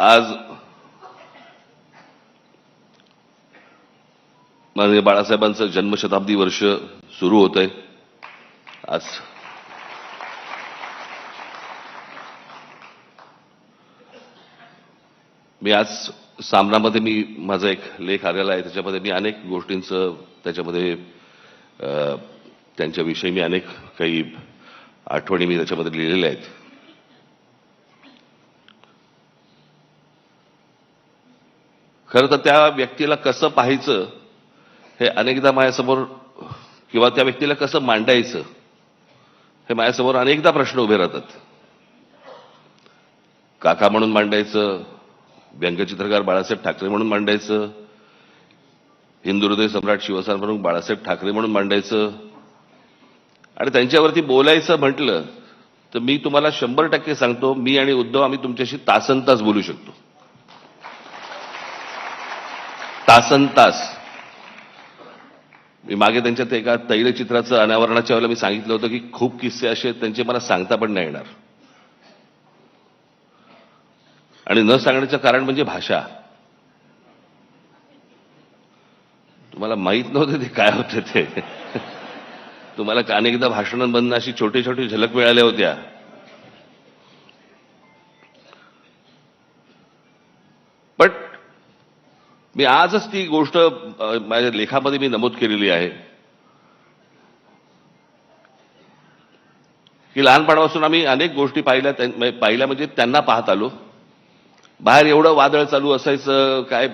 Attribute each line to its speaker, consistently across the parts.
Speaker 1: आज माननीय बाळासाहेबांचं जन्मशताब्दी वर्ष सुरू होत आहे. आज मी सामनामध्ये माझा एक लेख आलेला आहे. त्याच्यामध्ये मी अनेक गोष्टींचं त्याच्यामध्ये त्यांच्याविषयी मी अनेक काही आठवणी मी त्याच्यामध्ये लिहिलेल्या आहेत. खरं तर त्या व्यक्तीला कसं पाहायचं हे अनेकदा माझ्यासमोर किंवा त्या व्यक्तीला कसं मांडायचं हे माझ्यासमोर अनेकदा प्रश्न उभे राहतात. काका म्हणून मांडायचं, व्यंगचित्रकार बाळासाहेब ठाकरे म्हणून मांडायचं, हिंदू हृदय सम्राट शिवसेना म्हणून बाळासाहेब ठाकरे म्हणून मांडायचं, आणि त्यांच्यावरती बोलायचं म्हटलं तर मी तुम्हाला 100% सांगतो, मी आणि उद्धव आम्ही तुमच्याशी तासनतास बोलू शकतो. तासनतास. मी मागे त्यांच्यात एका तैलचित्राचं अनावरणाच्या वेळेला मी सांगितलं होतं की खूप किस्से असे आहेत त्यांचे मला सांगता पण नाही येणार. आणि न सांगण्याचं कारण म्हणजे भाषा. तुम्हाला माहित नव्हते ते काय होते ते. तुम्हाला अनेकदा भाषणांमधून अशी छोटी छोटी झलक मिळाल्या होत्या. पण मी आजच ती गोष्ट माझ्या लेखामध्ये मी नमूद केलेली आहे की लहानपणापासून आम्ही अनेक गोष्टी पाहिल्या म्हणजे त्यांना पाहत आलो. बाहेर एवढं वादळ चालू असायचं, काय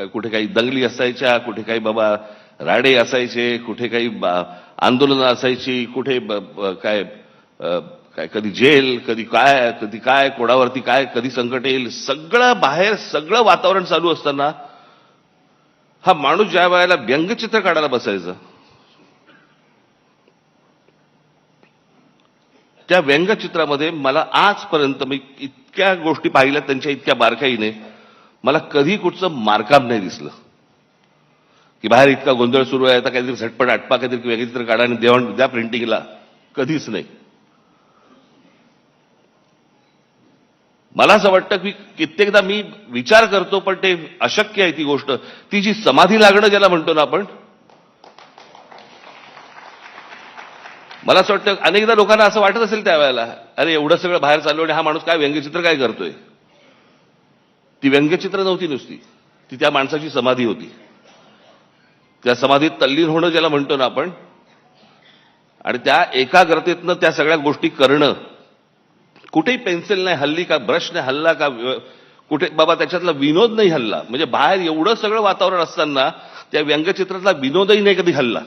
Speaker 1: कुठे काही दंगली असायच्या, कुठे काही बाबा राडे असायचे, कुठे काही आंदोलनं असायची, कुठे काय काय कधी जेल, कधी काय कोणावरती काय कधी संकट येईल, सगळं बाहेर सगळं वातावरण चालू असताना हा माणूस ज्या वेळेला व्यंगचित्र काढायला बसायचा त्या व्यंगचित्रामध्ये मला आजपर्यंत मी इतक्या गोष्टी पाहिल्या त्यांच्या इतक्या बारकाईने, मला कधी कुठचं मारकाम नाही दिसलं की बाहेर इतका गोंधळ सुरू आहे आता काहीतरी झटपट आटपा काहीतरी व्यंगचित्र काढा आणि द्या प्रिंटिंगला. कधीच नाही. मला असं वाटतं की कित्येकदा मी विचार करतो पण ते अशक्य आहे ती गोष्ट. ती जी समाधी लागणं ज्याला म्हणतो ना आपण, मला असं वाटतं अनेकदा लोकांना असं वाटत असेल त्यावेळेला, अरे एवढं सगळं बाहेर चालू आणि हा माणूस काय व्यंगचित्र काय करतोय. ती व्यंगचित्र नव्हती नुसती, ती त्या माणसाची समाधी होती. त्या समाधीत तल्लीन होणं ज्याला म्हणतो ना आपण, आणि त्या एकाग्रतेतनं त्या सगळ्या गोष्टी करणं. कुठेही पेन्सिल नाही हल्ली का, ब्रश नाही हल्ला का, कुठे बाबा त्याच्यातला विनोद नाही हल्ला. म्हणजे बाहेर एवढं सगळं वातावरण असताना त्या व्यंगचित्रातला विनोदही नाही कधी हल्ला.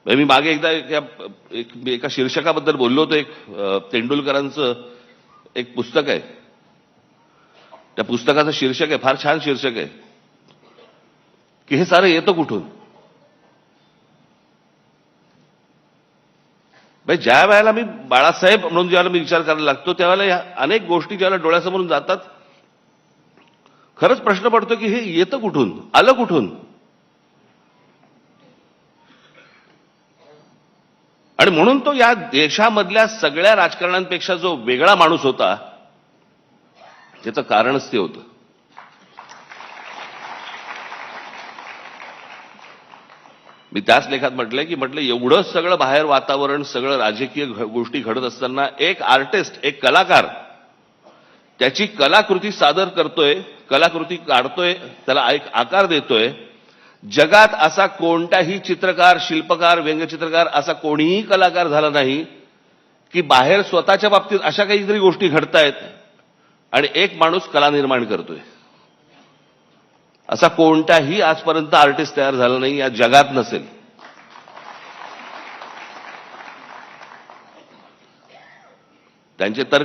Speaker 1: मी मागे एकदा एका शीर्षकाबद्दल बोललो होतो. एक तेंडुलकरांचं एक पुस्तक आहे. त्या पुस्तकाचं शीर्षक आहे, फार छान शीर्षक आहे, की हे सारं येतं कुठून. ज्या वेळेला मी बाळासाहेब म्हणून ज्यावेळेला मी विचार करायला लागतो त्यावेळेला अनेक गोष्टी ज्यावेळेला डोळ्यासमोरून जातात, खरंच प्रश्न पडतो की हे येतं कुठून, आलं कुठून. आणि म्हणून तो या देशामधल्या सगळ्या राजकारण्यांपेक्षा जो वेगळा माणूस होता त्याचं कारणच ते होतं. मी त्याच लेखात म्हटलं एवढं सगळं बाहेर वातावरण, सगळं राजकीय गोष्टी घडत असताना एक आर्टिस्ट, एक कलाकार त्याची कलाकृती सादर करतोय, कलाकृती काढतोय, त्याला एक आकार देतोय. जगात असा कोणताही चित्रकार, शिल्पकार, व्यंगचित्रकार असा कोणीही कलाकार झाला नाही की बाहेर स्वतःच्या बाबतीत अशा काहीतरी गोष्टी घडतायत आणि एक माणूस कला निर्माण करतोय. असा कोणताही आजपर्यंत आर्टिस्ट तयार झाला नाही, या जगात नसेल. त्यांचे तर्क